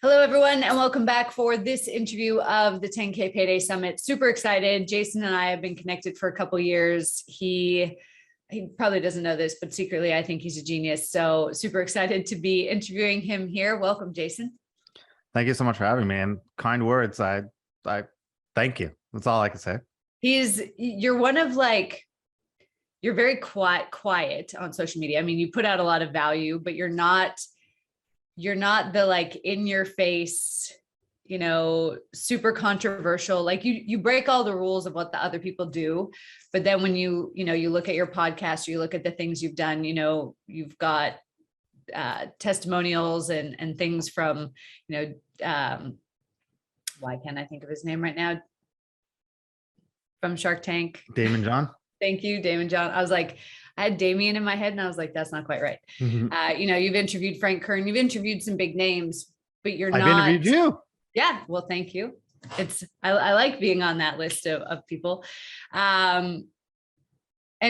Hello, everyone, and welcome back for this interview of the 10K Payday Summit. Super excited. Jason and I have been connected for a couple of years. He probably doesn't know this, but secretly, I think he's a genius. So super excited to be interviewing him here. Welcome, Jason. Thank you so much for having me, and kind words. I thank you. That's all I can say. You're very quiet on social media. I mean, you put out a lot of value, but you're not the like in your face, super controversial. Like you break all the rules of what the other people do. But then when you look at your podcast, you look at the things you've done, you've got testimonials and things from, why can't I think of his name right now? From Shark Tank. Damon John. Thank you, Damon John. I was like, I had Damien in my head and I was like, that's not quite right. Mm-hmm. You've interviewed Frank Kern, you've interviewed some big names, but I've interviewed you. Yeah. Well, thank you. I like being on that list of people. And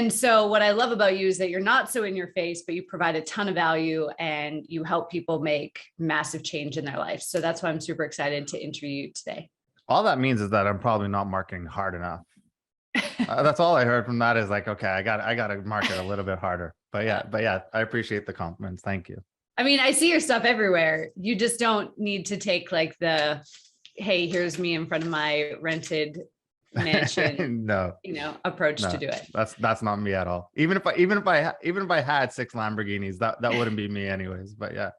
so what I love about you is that you're not so in your face, but you provide a ton of value and you help people make massive change in their life. So that's why I'm super excited to interview you today. All that means is that I'm probably not marketing hard enough. That's all I heard from that is like, okay, I got to market a little bit harder. But yeah, I appreciate the compliments. Thank you. I mean, I see your stuff everywhere. You just don't need to take like hey, here's me in front of my rented mansion, approach to do it. That's not me at all. Even if I had 6 Lamborghinis, that wouldn't be me anyways. But yeah.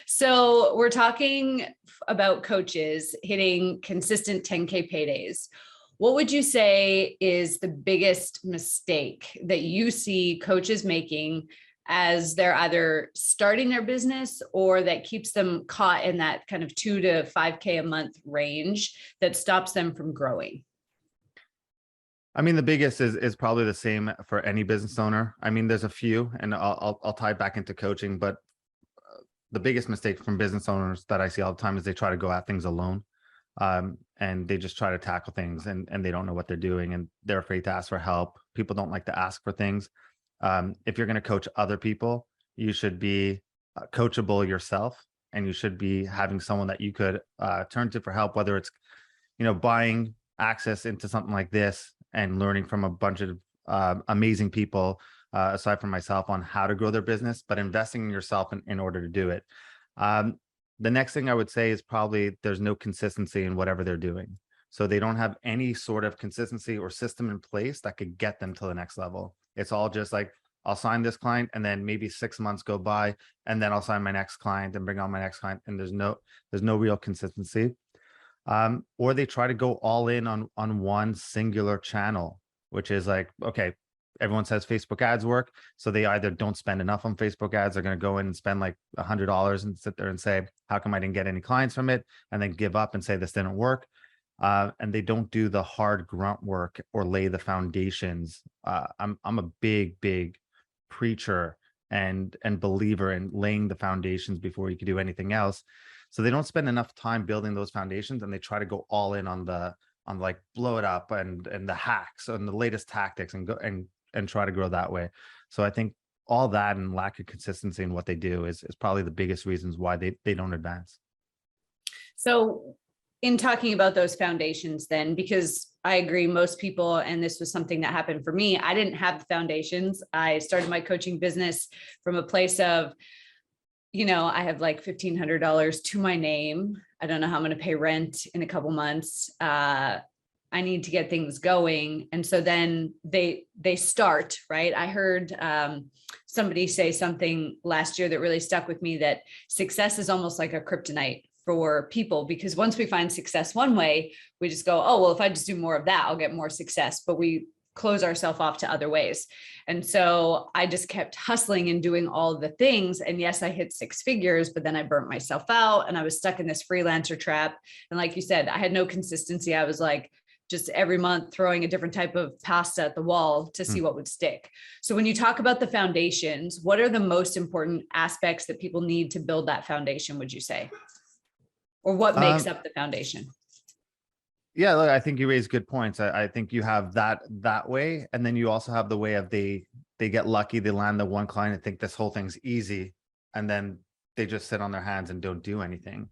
So we're talking about coaches hitting consistent 10K paydays. What would you say is the biggest mistake that you see coaches making as they're either starting their business or that keeps them caught in that kind of 2 to 5K a month range that stops them from growing? I mean, the biggest is probably the same for any business owner. I mean, there's a few, and I'll tie back into coaching, but the biggest mistake from business owners that I see all the time is they try to go at things alone. And they just try to tackle things and they don't know what they're doing and they're afraid to ask for help. People don't like to ask for things. If you're going to coach other people, you should be coachable yourself, and you should be having someone that you could turn to for help, whether it's, buying access into something like this and learning from a bunch of amazing people, aside from myself, on how to grow their business, but investing in yourself in order to do it. The next thing I would say is probably there's no consistency in whatever they're doing. So they don't have any sort of consistency or system in place that could get them to the next level. It's all just like, I'll sign this client and then maybe 6 months go by and then I'll sign my next client and bring on my next client. And there's no real consistency. Or they try to go all in on one singular channel, which is like, okay, everyone says Facebook ads work. So they either don't spend enough on Facebook ads. They're going to go in and spend like $100 and sit there and say, how come I didn't get any clients from it? And then give up and say this didn't work. And they don't do the hard grunt work or lay the foundations. I'm a big preacher and believer in laying the foundations before you can do anything else. So they don't spend enough time building those foundations, and they try to go all in on like blow it up and the hacks and the latest tactics and go and try to grow that way. So I think all that and lack of consistency in what they do is probably the biggest reasons why they don't advance. So in talking about those foundations then, because I agree, most people, and this was something that happened for me, I didn't have the foundations. I started my coaching business from a place of, I have like $1,500 to my name. I don't know how I'm going to pay rent in a couple months. I need to get things going. And so then they start, right? I heard somebody say something last year that really stuck with me, that success is almost like a kryptonite for people, because once we find success one way, we just go, oh, well, if I just do more of that, I'll get more success. But we close ourselves off to other ways. And so I just kept hustling and doing all the things. And yes, I hit 6 figures, but then I burnt myself out and I was stuck in this freelancer trap. And like you said, I had no consistency. I was like, just every month throwing a different type of pasta at the wall to see what would stick. So when you talk about the foundations, what are the most important aspects that people need to build that foundation, would you say? Or what makes up the foundation? Yeah, look, I think you raise good points. I think you have that way. And then you also have the way of they get lucky, they land the one client and think this whole thing's easy. And then they just sit on their hands and don't do anything.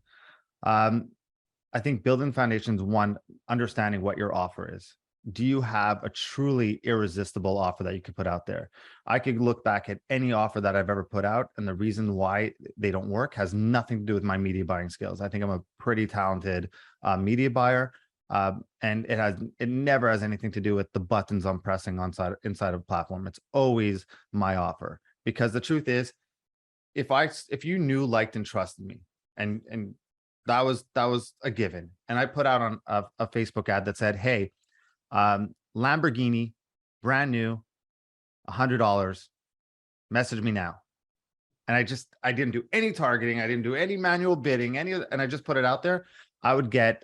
I think building foundations, one, understanding what your offer is. Do you have a truly irresistible offer that you could put out there? I could look back at any offer that I've ever put out, and the reason why they don't work has nothing to do with my media buying skills. I think I'm a pretty talented media buyer, and it never has anything to do with the buttons I'm pressing inside of a platform. It's always my offer, because the truth is, if you knew, liked, and trusted me, and that was a given, and I put out on a Facebook ad that said, hey, Lamborghini, brand new, $100, message me now. And I didn't do any targeting, I didn't do any manual bidding, and I just put it out there. I would get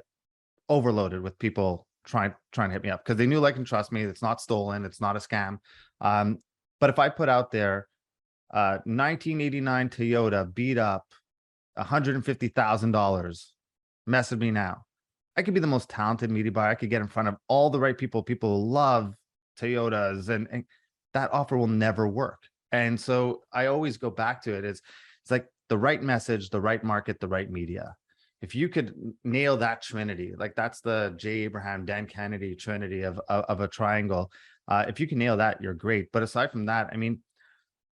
overloaded with people trying to hit me up, because they knew, like, and trust me. It's not stolen, it's not a scam. But if I put out there 1989 Toyota beat up, $150,000, message me now, I could be the most talented media buyer. I could get in front of all the right people. People love Toyotas, and that offer will never work. And so I always go back to it. It's like the right message, the right market, the right media. If you could nail that trinity, like that's the J. Abraham, Dan Kennedy trinity of a triangle. If you can nail that, you're great. But aside from that, I mean,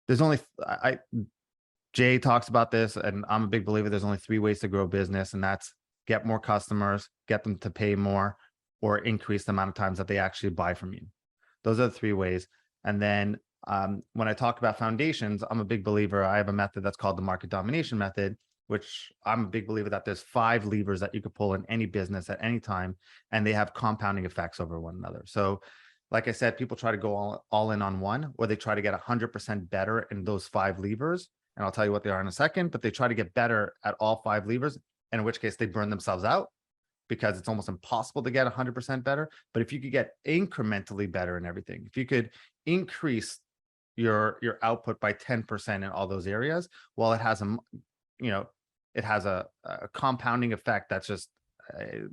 there's only, Jay talks about this, and I'm a big believer. There's only 3 ways to grow business, and that's get more customers, get them to pay more, or increase the amount of times that they actually buy from you. Those are the 3 ways. And then when I talk about foundations, I'm a big believer. I have a method that's called the market domination method, which I'm a big believer that there's 5 levers that you could pull in any business at any time, and they have compounding effects over one another. So like I said, people try to go all in on one, or they try to get 100% better in those 5 levers. And I'll tell you what they are in a second, but they try to get better at all 5 levers, and in which case they burn themselves out, because it's almost impossible to get 100% better. But if you could get incrementally better in everything, if you could increase your output by 10% in all those areas, well, it has a compounding effect that's just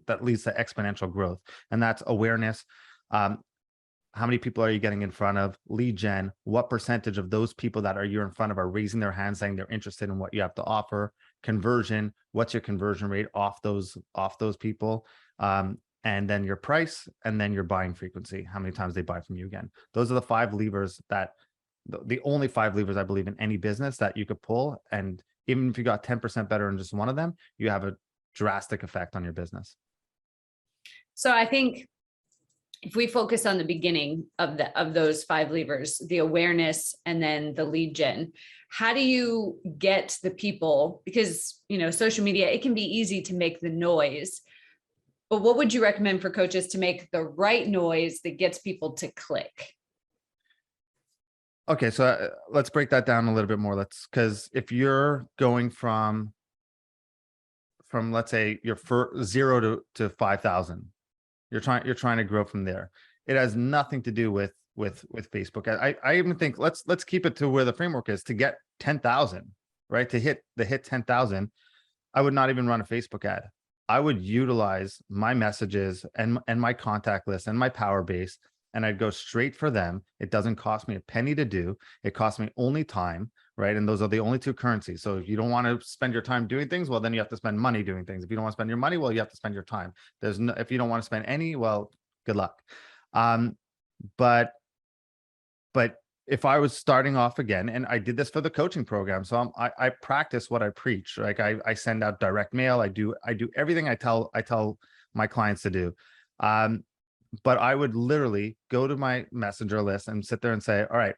that leads to exponential growth. And that's awareness. How many people are you getting in front of? Lead gen. What percentage of those people that you're in front of are raising their hand saying they're interested in what you have to offer? Conversion. What's your conversion rate off those people? And then your price, and then your buying frequency. How many times they buy from you again? Those are the 5 levers that the only 5 levers I believe in any business that you could pull. And even if you got 10% better in just one of them, you have a drastic effect on your business. So I think if we focus on the beginning of those 5 levers, the awareness and then the lead gen, how do you get the people? Because, social media, it can be easy to make the noise, but what would you recommend for coaches to make the right noise that gets people to click? Okay, so let's break that down a little bit more. Because if you're going from let's say your 0 to 5,000, you're trying to grow from there. It has nothing to do with Facebook. I even think let's keep it to where the framework is. To get 10,000, right? To hit 10,000, I would not even run a Facebook ad. I would utilize my messages and my contact list and my power base, and I'd go straight for them. It doesn't cost me a penny to do. It costs me only time, right? And those are the only 2 currencies. So if you don't want to spend your time doing things, well, then you have to spend money doing things. If you don't want to spend your money, well, you have to spend your time. If you don't want to spend any, well, good luck. But if I was starting off again, and I did this for the coaching program, so I practice what I preach. Like I send out direct mail. I do everything I tell my clients to do. But I would literally go to my messenger list and sit there and say, all right,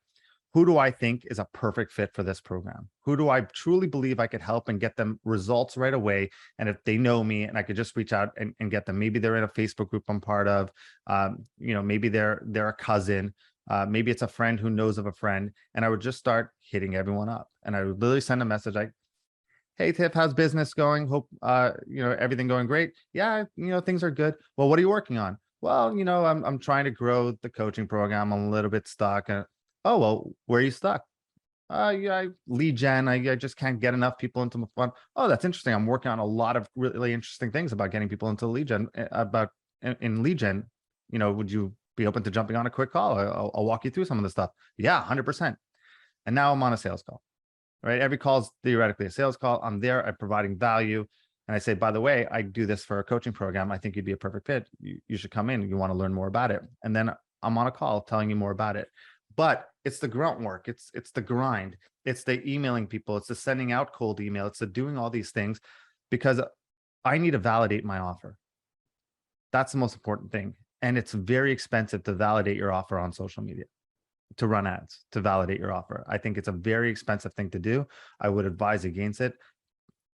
who do I think is a perfect fit for this program? Who do I truly believe I could help and get them results right away? And if they know me and I could just reach out and get them, maybe they're in a Facebook group I'm part of, maybe they're a cousin, maybe it's a friend who knows of a friend. And I would just start hitting everyone up. And I would literally send a message like, hey, Tiff, how's business going? Hope, everything going great. Yeah, things are good. Well, what are you working on? Well, I'm trying to grow the coaching program. I'm a little bit stuck. Oh, well, where are you stuck? Yeah, lead gen. I just can't get enough people into my fund. Oh, that's interesting. I'm working on a lot of really interesting things about getting people into lead gen. In lead gen, would you be open to jumping on a quick call? I'll walk you through some of the stuff. Yeah, 100%. And now I'm on a sales call. right? Every call is theoretically a sales call. I'm there, I'm providing value. And I say, by the way, I do this for a coaching program. I think you'd be a perfect fit. You should come in. You want to learn more about it. And then I'm on a call telling you more about it. But it's the grunt work. It's the grind. It's the emailing people. It's the sending out cold email. It's the doing all these things because I need to validate my offer. That's the most important thing. And it's very expensive to validate your offer on social media, to run ads, to validate your offer. I think it's a very expensive thing to do. I would advise against it.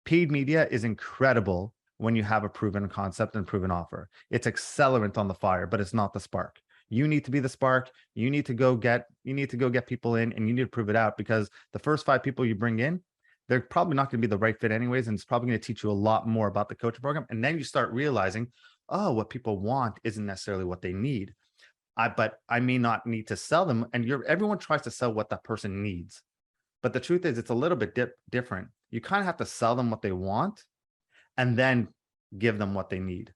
Paid media is incredible when you have a proven concept and proven offer. It's accelerant on the fire, but it's not the spark. You need to be the spark. You need to go get people in, and you need to prove it out, because the first 5 people you bring in, they're probably not going to be the right fit anyways. And it's probably going to teach you a lot more about the coaching program. And then you start realizing, oh, what people want isn't necessarily what they need. But I may not need to sell them. And everyone tries to sell what that person needs. But the truth is, it's a little bit different. You kind of have to sell them what they want and then give them what they need.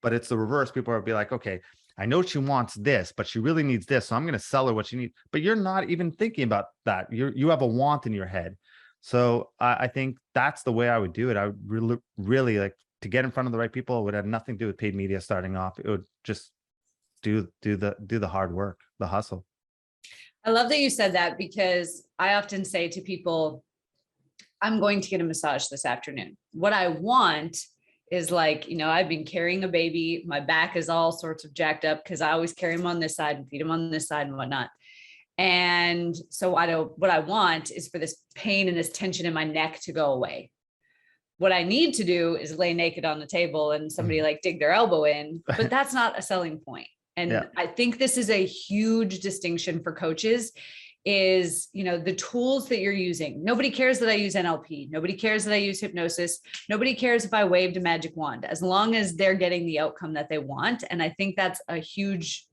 But it's the reverse. People will be like, okay, I know she wants this, but she really needs this, so I'm going to sell her what she needs. But you're not even thinking about that. You have a want in your head. So I think that's the way I would do it. I would really like to get in front of the right people. It would have nothing to do with paid media starting off. It would just do the hard work, the hustle. I love that you said that, because I often say to people, I'm going to get a massage this afternoon. What I want is, like, I've been carrying a baby. My back is all sorts of jacked up because I always carry him on this side and feed him on this side and whatnot. And so what I want is for this pain and this tension in my neck to go away. What I need to do is lay naked on the table and somebody like dig their elbow in, but that's not a selling point. And yeah. I think this is a huge distinction for coaches is, the tools that you're using. Nobody cares that I use NLP. Nobody cares that I use hypnosis. Nobody cares if I waved a magic wand, as long as they're getting the outcome that they want. And I think that's a huge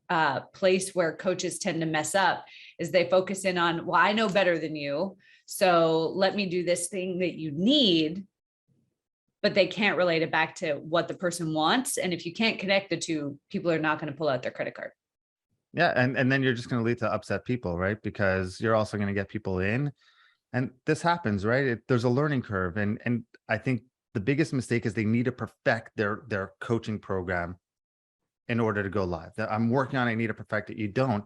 place where coaches tend to mess up, is they focus in on, well, I know better than you, so let me do this thing that you need, but they can't relate it back to what the person wants. And if you can't connect the two, people are not going to pull out their credit card. Yeah. And then you're just going to lead to upset people, right? Because you're also going to get people in, and this happens, right? There's a learning curve. And I think the biggest mistake is they need to perfect their coaching program in order to go live. I'm working on it, I need to perfect it. You don't.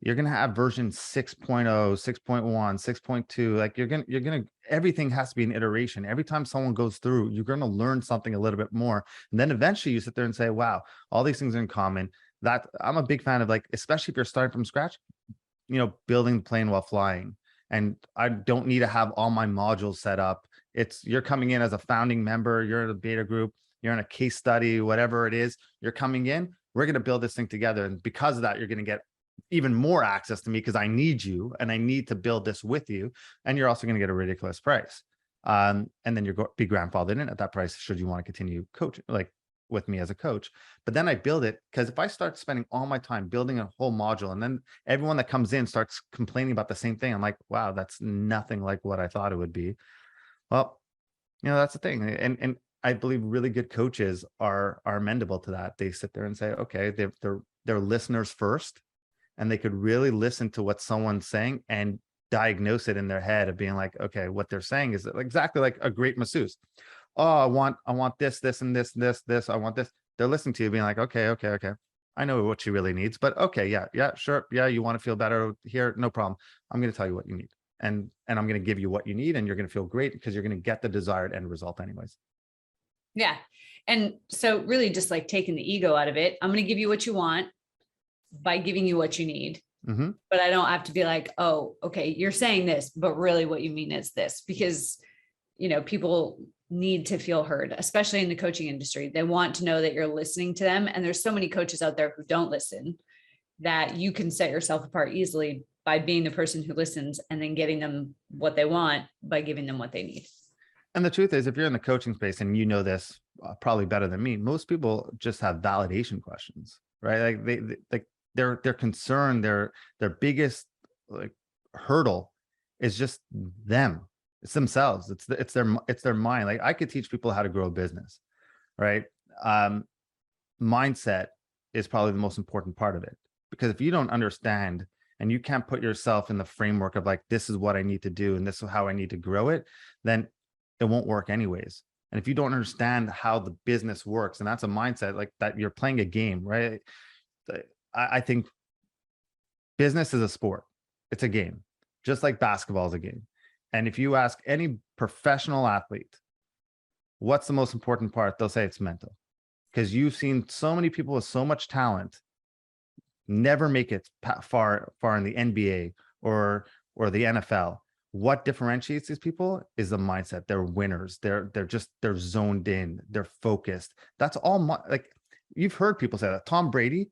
You're going to have version 6.0, 6.1, 6.2. Like you're going to, everything has to be an iteration. Every time someone goes through, you're going to learn something a little bit more. And then eventually you sit there and say, wow, all these things are in common. That I'm a big fan of, like, especially if you're starting from scratch, building the plane while flying. And I don't need to have all my modules set up. You're coming in as a founding member, you're in a beta group, you're in a case study, whatever it is, you're coming in, we're going to build this thing together. And because of that, you're going to get even more access to me, because I need you and I need to build this with you. And you're also going to get a ridiculous price. And then you're going to be grandfathered in at that price, should you want to continue coaching, like with me as a coach. But then I build it, because if I start spending all my time building a whole module, and then everyone that comes in starts complaining about the same thing, I'm like, wow, that's nothing like what I thought it would be. Well, that's the thing. And I believe really good coaches are amendable to that. They sit there and say, okay, they're listeners first, and they could really listen to what someone's saying and diagnose it in their head of being like, okay, what they're saying is exactly like a great masseuse. Oh, I want this, and this, I want this. They're listening to you being like, okay. I know what she really needs, but okay, yeah, sure. Yeah, you want to feel better here, no problem. I'm going to tell you what you need. And I'm going to give you what you need, and you're going to feel great because you're going to get the desired end result anyways. Yeah. And so really just like taking the ego out of it, I'm going to give you what you want by giving you what you need. Mm-hmm. But I don't have to be like, oh, okay, you're saying this, but really what you mean is this, because, people need to feel heard, especially in the coaching industry. They want to know that you're listening to them. And there's so many coaches out there who don't listen, that you can set yourself apart easily by being the person who listens and then getting them what they want by giving them what they need. And the truth is, if you're in the coaching space, and you know this probably better than me, most people just have validation questions, right? Like their concern, their biggest like hurdle is just them. It's themselves. It's their mind. Like I could teach people how to grow a business, right? Mindset is probably the most important part of it, because if you don't understand and you can't put yourself in the framework of like, this is what I need to do and this is how I need to grow it, then it won't work anyways. And if you don't understand how the business works, and that's a mindset like that, you're playing a game, right? I think business is a sport. It's a game, just like basketball is a game. And if you ask any professional athlete, what's the most important part? They'll say it's mental, because you've seen so many people with so much talent never make it far in the NBA or the NFL. What differentiates these people is the mindset. They're winners. They're zoned in. They're focused. That's all. Like you've heard people say that. Tom Brady,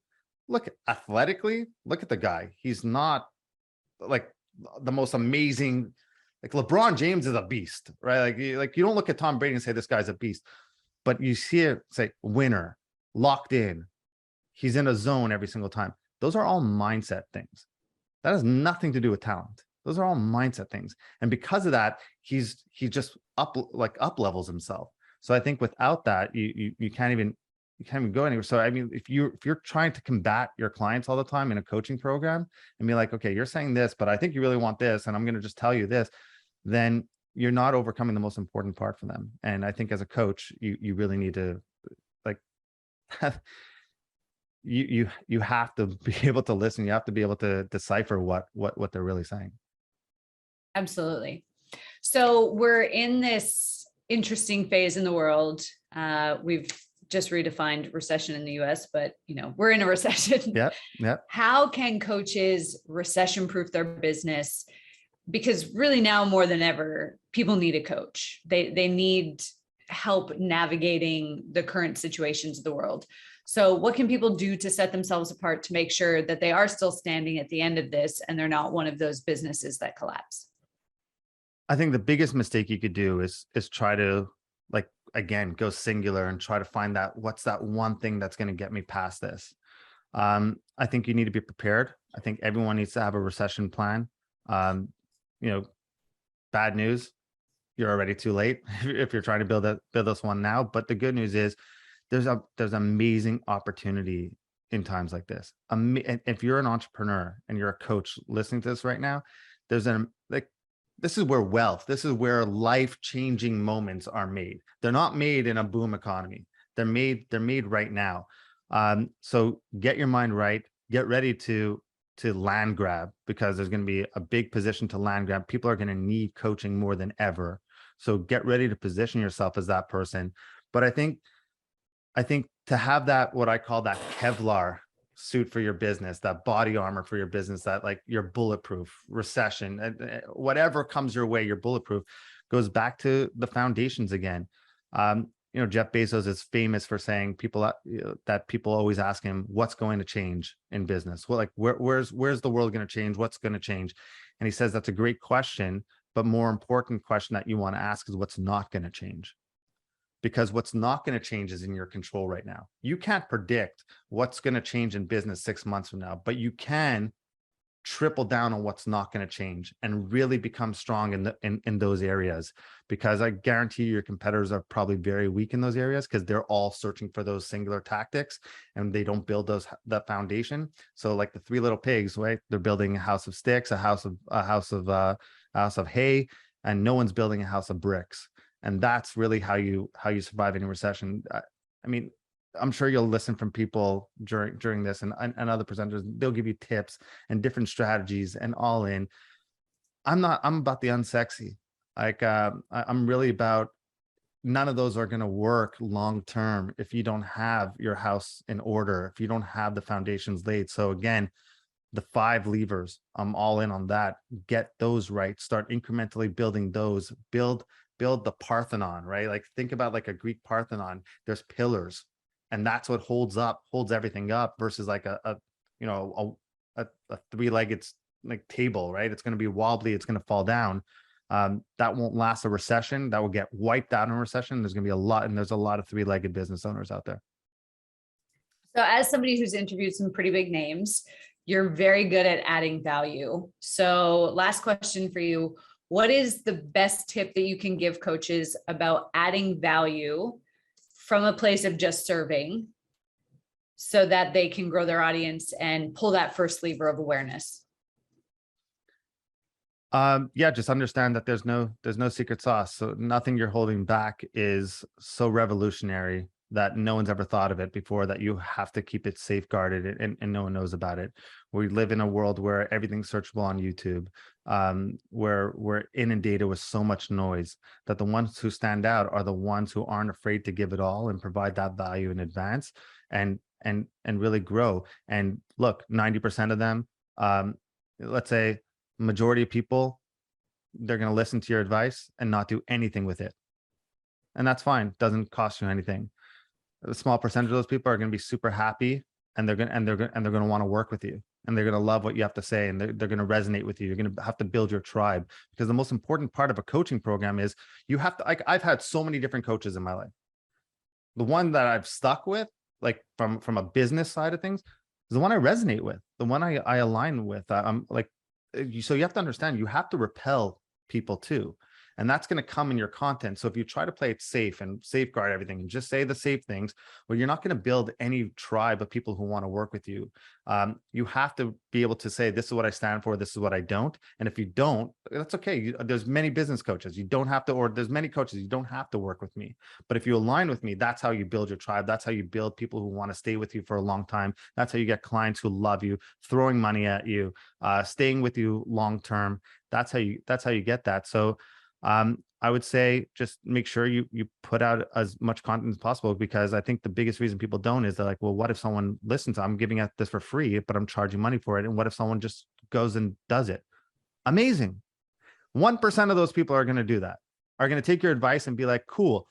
look athletically, look at the guy. He's not like the most amazing. Like LeBron James is a beast, right? Like you don't look at Tom Brady and say this guy's a beast, but you see it say winner, locked in. He's in a zone every single time. Those are all mindset things. That has nothing to do with talent. Those are all mindset things. And because of that, he just up levels himself. So I think without that, you can't even go anywhere. So I mean, if you're trying to combat your clients all the time in a coaching program and be like, okay, you're saying this, but I think you really want this, and I'm going to just tell you this, then you're not overcoming the most important part for them. And I think as a coach, you really need to like you have to be able to listen. You have to be able to decipher what they're really saying. Absolutely. So we're in this interesting phase in the world. We've just redefined recession in the US, but we're in a recession. Yeah. How can coaches recession proof their business? Because really now more than ever, people need a coach. They need help navigating the current situations of the world. So what can people do to set themselves apart to make sure that they are still standing at the end of this and they're not one of those businesses that collapse? I think the biggest mistake you could do is try to, like, again, go singular and try to find what's that one thing that's going to get me past this. I think you need to be prepared. I think everyone needs to have a recession plan. Bad news, you're already too late if you're trying to build this one now. But the good news is there's amazing opportunity in times like this. If you're an entrepreneur and you're a coach listening to this right now, this is where life-changing moments are made. They're not made in a boom economy. They're made right now. So get your mind right, get ready to land grab, because there's going to be a big position to land grab. People are going to need coaching more than ever. So get ready to position yourself as that person. But I think to have that, what I call that Kevlar suit for your business, that body armor for your business, that like you're bulletproof, recession, whatever comes your way, you're bulletproof, goes back to the foundations again. Jeff Bezos is famous for saying that people always ask him, what's going to change in business? Well, like where's the world going to change? What's going to change? And he says, that's a great question, but more important question that you want to ask is what's not going to change. Because what's not going to change is in your control right now. You can't predict what's going to change in business 6 months from now, but you can triple down on what's not going to change and really become strong in those areas. Because I guarantee your competitors are probably very weak in those areas because they're all searching for those singular tactics and they don't build that foundation. So like the Three Little Pigs, right? They're building a house of sticks, a house of hay, and no one's building a house of bricks. And that's really how you survive any recession. I mean, I'm sure you'll listen from people during this and other presenters. They'll give you tips and different strategies and all in. I'm about the unsexy. Like I'm really about, none of those are going to work long term if you don't have your house in order, if you don't have the foundations laid. So again, the 5 levers, I'm all in on that. Get those right. Start incrementally building those. Build the Parthenon, right? Like think about like a Greek Parthenon. There's pillars, and that's what holds everything up, versus like a 3-legged like table, right? It's going to be wobbly. It's going to fall down. That won't last a recession. That will get wiped out in a recession. There's going to be a lot of 3-legged business owners out there. So as somebody who's interviewed some pretty big names, you're very good at adding value. So last question for you. What is the best tip that you can give coaches about adding value from a place of just serving so that they can grow their audience and pull that first lever of awareness? Yeah, just understand that there's no secret sauce. So nothing you're holding back is so revolutionary that no one's ever thought of it before, that you have to keep it safeguarded, and no one knows about it. We live in a world where everything's searchable on YouTube, where we're inundated with so much noise that the ones who stand out are the ones who aren't afraid to give it all and provide that value in advance, and really grow. And look, 90% of them, let's say majority of people, they're going to listen to your advice and not do anything with it, and that's fine. Doesn't cost you anything. A small percentage of those people are going to be super happy, and they're going to want to work with you, and they're going to love what you have to say, and they're going to resonate with you. You're going to have to build your tribe, because the most important part of a coaching program is you have to, like, I've had so many different coaches in my life. The one that I've stuck with, like from a business side of things, is the one I resonate with, the one I align with. I'm like, so you have to understand, you have to repel people too, and that's going to come in your content. So if you try to play it safe and safeguard everything and just say the safe things, well, you're not going to build any tribe of people who want to work with you. You have to be able to say, this is what I stand for, this is what I don't. And if you don't, that's okay. There's many business coaches, you don't have to, or there's many coaches, you don't have to work with me. But if you align with me, that's how you build your tribe. That's how you build people who want to stay with you for a long time. That's how you get clients who love you, throwing money at you, staying with you long term. That's how you get that. So I would say just make sure you put out as much content as possible, because I think the biggest reason people don't is they're like, well, what if someone listens? I'm giving out this for free, but I'm charging money for it. And what if someone just goes and does it? Amazing. 1% of those people are going to do that, are going to take your advice and be like, cool,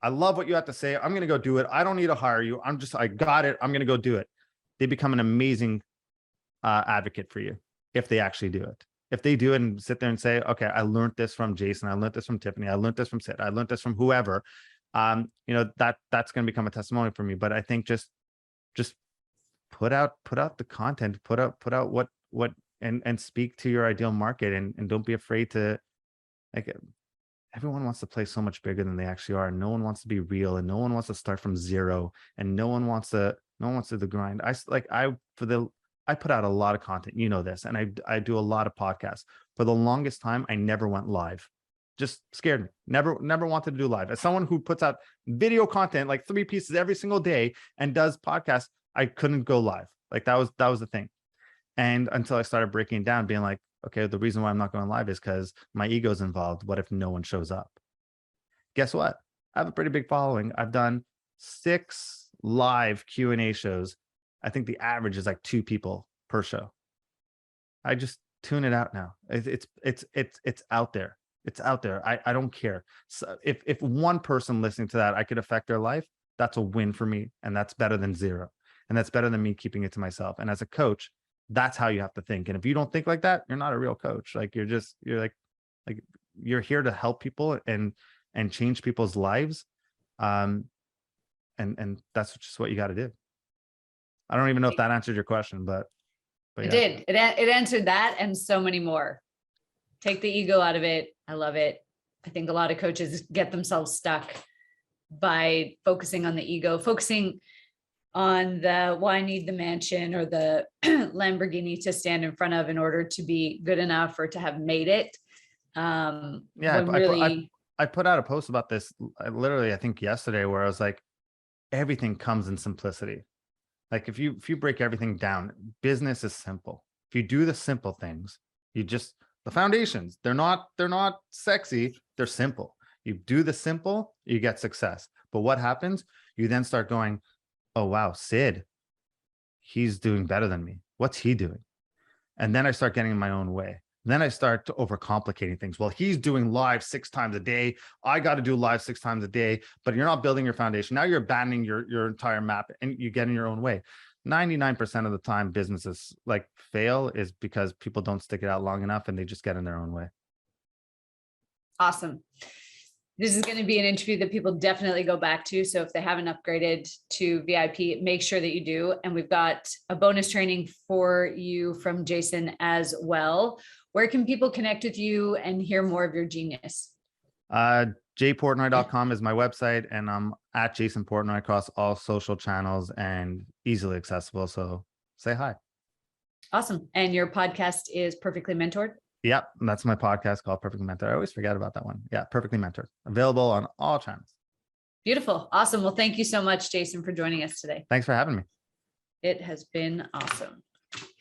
I love what you have to say, I'm going to go do it. I don't need to hire you. I got it. I'm going to go do it. They become an amazing advocate for you if they actually do it. If they do it and sit there and say, okay, I learned this from Jason, I learned this from Tiffany, I learned this from Sid, I learned this from whoever, that's going to become a testimony for me. But I think just put out the content, put out what and speak to your ideal market, and don't be afraid to, like, everyone wants to play so much bigger than they actually are. No one wants to be real, and no one wants to start from zero, and no one wants to do the grind. I put out a lot of content, you know this, and I do a lot of podcasts. For the longest time, I never went live. Just scared me. Never wanted to do live. As someone who puts out video content, like 3 pieces every single day, and does podcasts, I couldn't go live. Like that was the thing. And until I started breaking it down, being like, okay, the reason why I'm not going live is because my ego's involved. What if no one shows up? Guess what? I have a pretty big following. I've done 6 live Q&A shows. I think the average is like 2 people per show. I just tune it out now. It's out there. It's out there. I don't care. So if one person listening to that, I could affect their life, that's a win for me. And that's better than 0. And that's better than me keeping it to myself. And as a coach, that's how you have to think. And if you don't think like that, you're not a real coach. Like you're you're here to help people and change people's lives. And that's just what you got to do. I don't even know if that answered your question, but It yeah. did. It answered that and so many more. Take the ego out of it. I love it. I think a lot of coaches get themselves stuck by focusing on the ego, focusing on the, well, I need the mansion or the Lamborghini to stand in front of in order to be good enough or to have made it. Yeah, I put out a post about this literally, I think yesterday, where I was like, everything comes in simplicity. Like if you break everything down, business is simple. If you do the simple things, the foundations, they're not sexy, they're simple. You do the simple, you get success. But what happens? You then start going, oh wow, Sid, he's doing better than me. What's he doing? And then I start getting in my own way. Then I start to overcomplicating things. Well, he's doing live 6 times a day. I got to do live 6 times a day, but you're not building your foundation. Now you're abandoning your entire map, and you get in your own way. 99% of the time businesses like fail is because people don't stick it out long enough, and they just get in their own way. Awesome. This is going to be an interview that people definitely go back to. So if they haven't upgraded to VIP, make sure that you do. And we've got a bonus training for you from Jason as well. Where can people connect with you and hear more of your genius? jportnoy.com is my website, and I'm at Jason Portnoy across all social channels and easily accessible. So say hi. Awesome. And your podcast is Perfectly Mentored? Yep, that's my podcast called Perfectly Mentored. I always forget about that one. Yeah, Perfectly Mentored. Available on all channels. Beautiful. Awesome. Well, thank you so much, Jason, for joining us today. Thanks for having me. It has been awesome.